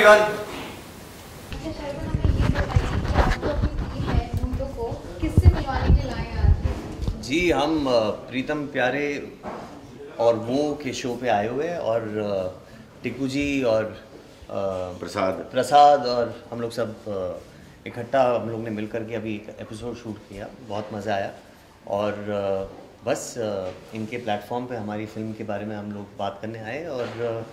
Everyone. अच्छा शर्मा, हमें ये बताइए कि आपको अपनी टीम है भूतों को किससे मिलवाने के लिए लाए हैं आज? जी हम प्रीतम प्यारे और वो के शो पे आए हुए हैं और टिकू जी और प्रसाद और हम लोग सब इकट्ठा हम लोग ने मिल कर के अभी एक एपिसोड शूट किया, बहुत मज़ा आया। और बस इनके प्लेटफॉर्म पे हमारी फिल्म के बारे में हम लोग बात करने आए और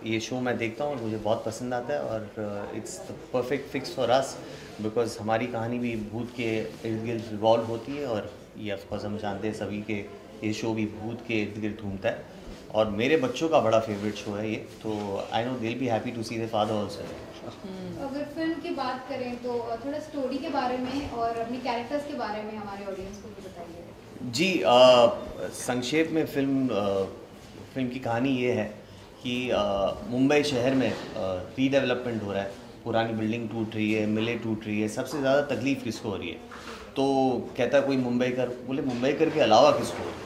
ये शो मैं देखता हूँ और मुझे बहुत पसंद आता है और it's the perfect fix for us because हमारी कहानी भी भूत के इर्द गिर्द रिवॉल्व होती है और ये ऑफकोर्स हम जानते हैं सभी के ये शो भी भूत के इर्द गिर्द घूमता है और मेरे बच्चों का बड़ा फेवरेट शो है ये, तो I know they will be happy to see the father also. अगर फिल्म की बात करें तो थोड़ा स्टोरी के बारे में और अपनी कैरेक्टर्स के बारे में हमारे ऑडियंस को भी बताइए। जी संक्षेप में फिल्म की कहानी ये है कि मुंबई शहर में रीडेवलपमेंट हो रहा है, पुरानी बिल्डिंग टूट रही है, मिलें टूट रही है, सबसे ज़्यादा तकलीफ़ किसको हो रही है? तो कहता है कोई मुंबईकर, बोले मुंबईकर के अलावा किसको हो रही है?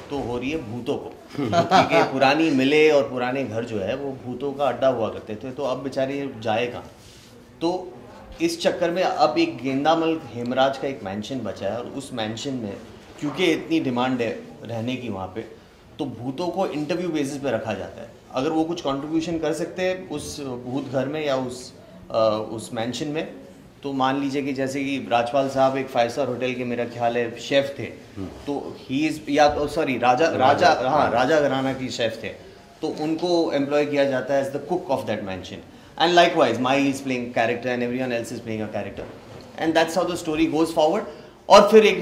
तो हो रही है भूतों को क्योंकि पुरानी मिलें और पुराने घर जो है वो भूतों का अड्डा हुआ करते थे, तो अब बेचारे जाए कहाँ? तो इस चक्कर में अब एक गेंदामल हेमराज का एक मैंशन बचा है और उस मैंशन में क्योंकि इतनी डिमांड है रहने की वहाँ पे, तो भूतों को इंटरव्यू बेसिस पे रखा जाता है। अगर वो कुछ कंट्रीब्यूशन कर सकते हैं उस भूत घर में या उस मैंशन में, तो मान लीजिए कि जैसे कि राजपाल साहब एक 5 स्टार होटल के मेरा ख्याल है शेफ़ थे, तो ही इज़ या तो सॉरी राजा घराना की शेफ़ थे, तो उनको एम्प्लॉय किया जाता है as the cook of that mansion. And likewise, Mai is playing character and everyone else is playing a character. And that's how the story goes forward. और फिर एक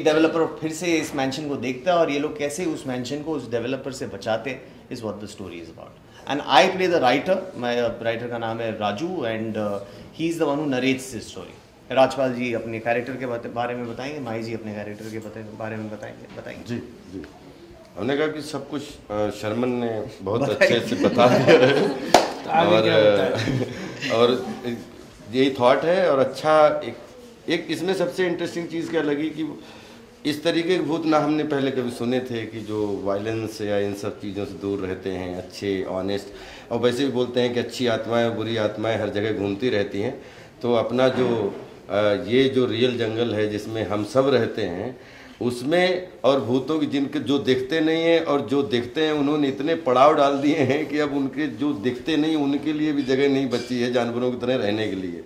डेवलपर फिर से इस मैंशन को देखता है और ये लोग कैसे उस मैंशन को उस डेवलपर से बचाते is what the story is about. And I play the writer, writer का नाम है Raju and he is the one who narrates this story. Rajpal ji अपने कैरेक्टर के बारे में बताएंगे, माई जी अपने कैरेक्टर के बारे में बताएंगे। जी जी, हमने कहा कि सब कुछ शर्मन ने बहुत अच्छे से बता दिया है और यही थॉट है। और अच्छा एक इसमें सबसे इंटरेस्टिंग चीज़ क्या लगी कि इस तरीके के भूत ना हमने पहले कभी सुने थे कि जो वायलेंस या इन सब चीज़ों से दूर रहते हैं, अच्छे ऑनेस्ट, और वैसे भी बोलते हैं कि अच्छी आत्माएं और बुरी आत्माएं हर जगह घूमती रहती हैं। तो अपना जो ये जो रियल जंगल है जिसमें हम सब रहते हैं उसमें, और भूतों की जिनके जो दिखते नहीं हैं और जो दिखते हैं उन्होंने इतने पड़ाव डाल दिए हैं कि अब उनके जो दिखते नहीं उनके लिए भी जगह नहीं बची है जानवरों की तरह रहने के लिए।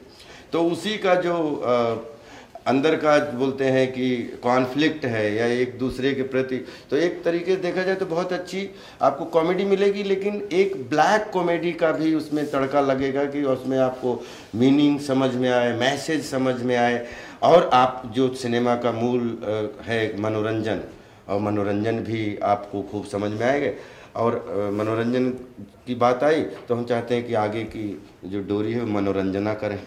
तो उसी का जो अंदर का बोलते हैं कि कॉन्फ्लिक्ट है या एक दूसरे के प्रति, तो एक तरीके से देखा जाए तो बहुत अच्छी आपको कॉमेडी मिलेगी, लेकिन एक ब्लैक कॉमेडी का भी उसमें तड़का लगेगा कि उसमें आपको मीनिंग समझ में आए, मैसेज समझ में आए, और आप जो सिनेमा का मूल है मनोरंजन, और मनोरंजन भी आपको खूब समझ में आएगा। और मनोरंजन की बात आई तो हम चाहते हैं कि आगे की जो डोरी है मनोरंजना करें।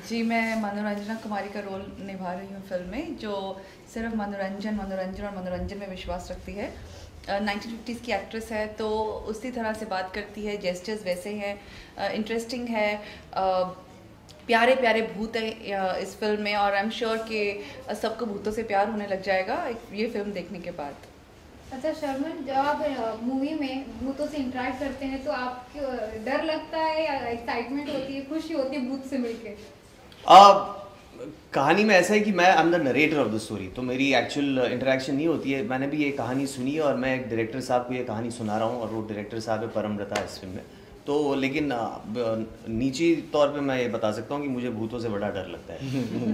जी, मैं मनोरंजना कुमारी का रोल निभा रही हूँ फिल्म में, जो सिर्फ मनोरंजन और मनोरंजन में विश्वास रखती है। 1950s की एक्ट्रेस है तो उसी तरह से बात करती है, जेस्चर्स वैसे हैं, इंटरेस्टिंग है, प्यारे प्यारे भूत है इस फिल्म में, और आई एम श्योर कि सबको भूतों से प्यार होने लग जाएगा ये फिल्म देखने के बाद। अच्छा शर्मन, जब आप मूवी में भूतों से इंटरेक्ट करते हैं तो आपको डर लगता है या एक्साइटमेंट होती है, खुशी होती है भूत से मिलके? कहानी में ऐसा है कि मैं I am the narrator of the story, तो मेरी एक्चुअल इंटरेक्शन नहीं होती है। मैंने भी ये कहानी सुनी है और मैं एक डायरेक्टर साहब को ये कहानी सुना रहा हूँ और वो डायरेक्टर साहब है परमव्रता इस फिल्म में। तो लेकिन निजी तौर पे मैं ये बता सकता हूँ कि मुझे भूतों से बड़ा डर लगता है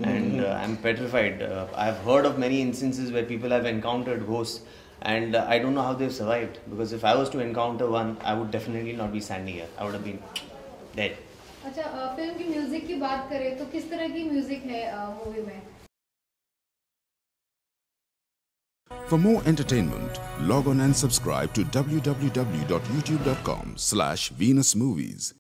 and I am petrified. I have heard of many instances where people have encountered ghost and I don't know how they've survived, because if I was to encounter one I would definitely not be standing here, I would have been dead. अच्छा, film की music की बात करें तो किस तरह की music है मूवी में? For more entertainment, log on and subscribe to www.youtube.com/venusmovies.